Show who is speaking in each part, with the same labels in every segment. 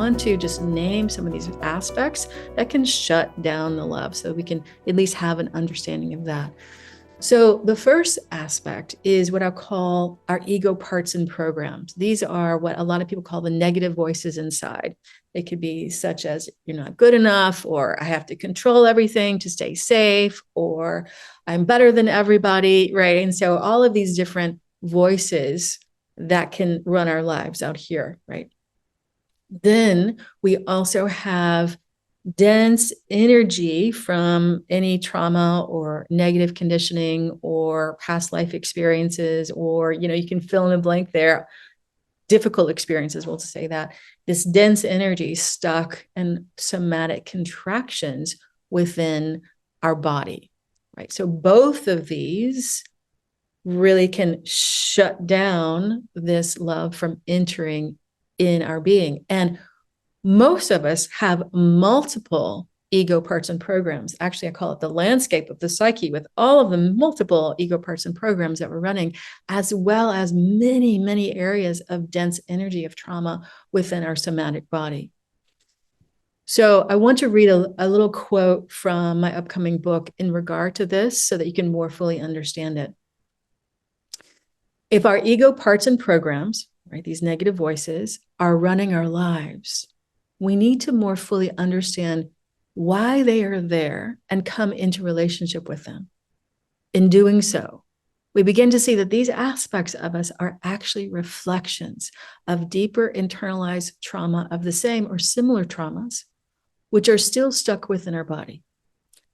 Speaker 1: want to just name some of these aspects that can shut down the love so we can at least have an understanding of that. So the first aspect is what I'll call our ego parts and programs. These are what a lot of people call the negative voices inside. They could be such as, you're not good enough, or I have to control everything to stay safe, or I'm better than everybody, right? And so all of these different voices that can run our lives out here, right? Then we also have dense energy from any trauma or negative conditioning or past life experiences, or, you can fill in the blank there, difficult experiences, we'll say that. This dense energy stuck in somatic contractions within our body, right? So both of these really can shut down this love from entering in our being. And most of us have multiple ego parts and programs. Actually, I call it the landscape of the psyche, with all of the multiple ego parts and programs that we're running, as well as many, many areas of dense energy of trauma within our somatic body. So I want to read a little quote from my upcoming book in regard to this so that you can more fully understand it. If our ego parts and programs, right, these negative voices, are running our lives, we need to more fully understand why they are there and come into relationship with them. In doing so, we begin to see that these aspects of us are actually reflections of deeper internalized trauma of the same or similar traumas, which are still stuck within our body.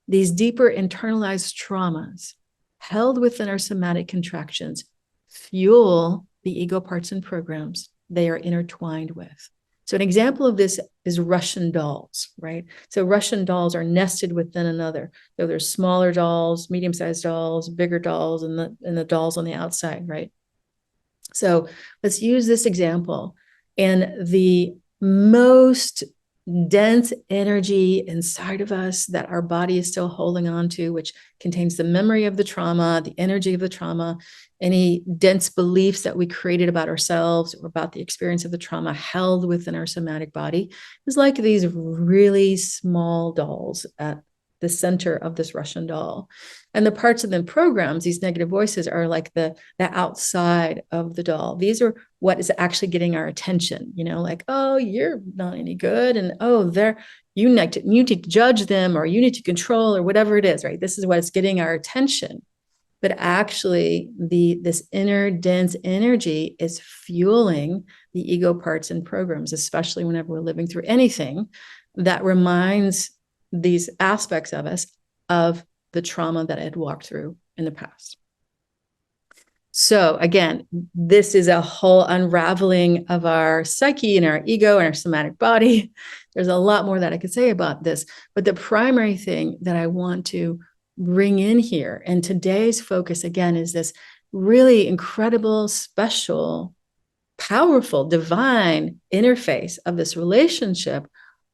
Speaker 1: These deeper internalized traumas held within our somatic contractions fuel the ego parts and programs they are intertwined with. So an example of this is Russian dolls, right? So Russian dolls are nested within another. So there's smaller dolls, medium-sized dolls, bigger dolls, and the dolls on the outside, right? So let's use this example. And the most dense energy inside of us that our body is still holding on to, which contains the memory of the trauma, the energy of the trauma, any dense beliefs that we created about ourselves or about the experience of the trauma held within our somatic body, is like these really small dolls at the center of this Russian doll. And the parts of the programs, these negative voices, are like the outside of the doll. These are what is actually getting our attention, like, oh, you're not any good. And oh, you need to judge them, or you need to control, or whatever it is, right? This is what is getting our attention. But actually, this inner dense energy is fueling the ego parts and programs, especially whenever we're living through anything that reminds these aspects of us of the trauma that I had walked through in the past. So again, this is a whole unraveling of our psyche and our ego and our somatic body. There's a lot more that I could say about this, but the primary thing that I want to bring in here, and today's focus again, is this really incredible, special, powerful, divine interface of this relationship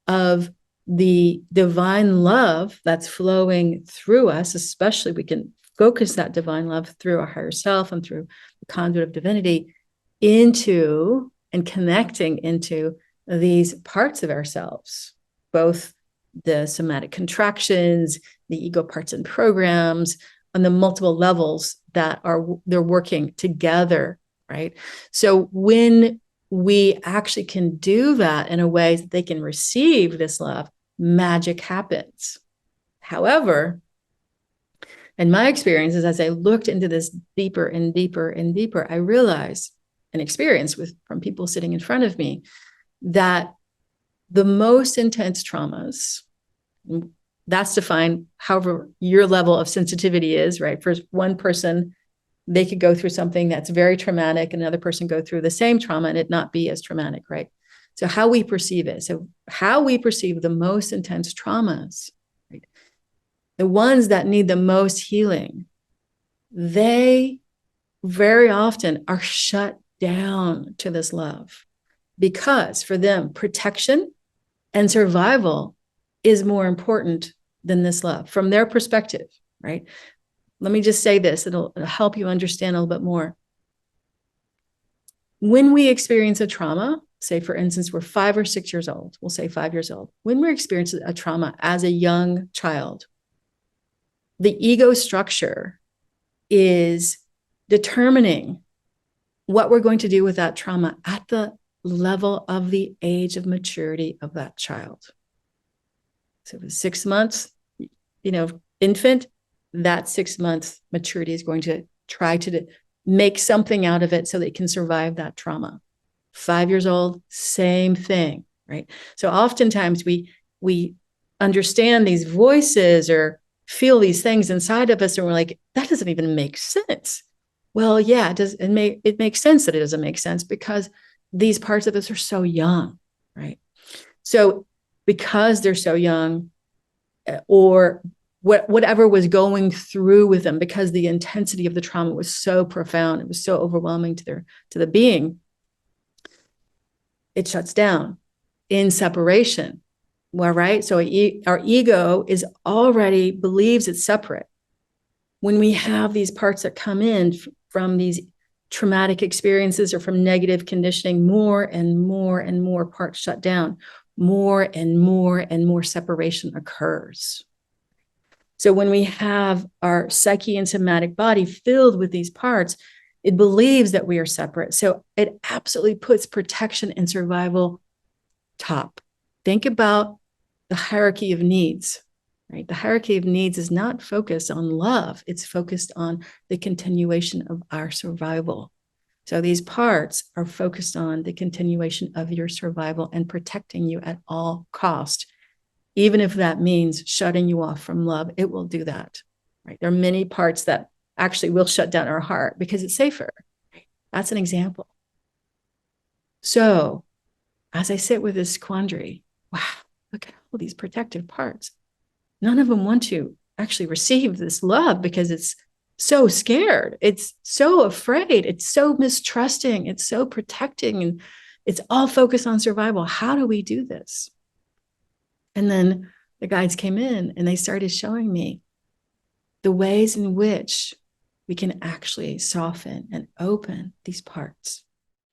Speaker 1: of the divine love that's flowing through us. Especially we can focus that divine love through our higher self and through the conduit of divinity into and connecting into these parts of ourselves, both the somatic contractions, the ego parts and programs, on the multiple levels that they're working together, right? So when we actually can do that in a way that they can receive this love, magic happens. However, in my experiences, as I looked into this deeper and deeper and deeper, I realized and experienced from people sitting in front of me that the most intense traumas, that's defined however your level of sensitivity is, right? For one person, they could go through something that's very traumatic, and another person go through the same trauma and it not be as traumatic, right? So how we perceive it. So how we perceive the most intense traumas, right? The ones that need the most healing, they very often are shut down to this love, because for them, protection and survival is more important than this love from their perspective, right? Let me just say this, it'll help you understand a little bit more. When we experience a trauma, say, for instance, we're 5 or 6 years old, we'll say 5 years old, when we're experiencing a trauma as a young child, the ego structure is determining what we're going to do with that trauma at the level of the age of maturity of that child. So if it's 6 months, infant, that 6 months maturity is going to try to make something out of it so that it can survive that trauma. 5 years old, same thing, right? So oftentimes we understand these voices or feel these things inside of us, and we're like, that doesn't even make sense. Well, yeah, it makes sense that it doesn't make sense because these parts of us are so young, right? So because they're so young, or whatever was going through with them, because the intensity of the trauma was so profound, it was so overwhelming to the being, it shuts down in separation. Well, right? So our ego already believes it's separate. When we have these parts that come in from these traumatic experiences or from negative conditioning, more and more and more parts shut down, more and more separation occurs. So when we have our psyche and somatic body filled with these parts, it believes that we are separate. So it absolutely puts protection and survival top. Think about the hierarchy of needs, right? The hierarchy of needs is not focused on love. It's focused on the continuation of our survival. So these parts are focused on the continuation of your survival and protecting you at all cost. Even if that means shutting you off from love, it will do that, right? There are many parts that actually will shut down our heart because it's safer. That's an example. So as I sit with this quandary, wow, look at all these protective parts. None of them want to actually receive this love because it's so scared. It's so afraid. It's so mistrusting. It's so protecting. And it's all focused on survival. How do we do this? And then the guides came in and they started showing me the ways in which we can actually soften and open these parts.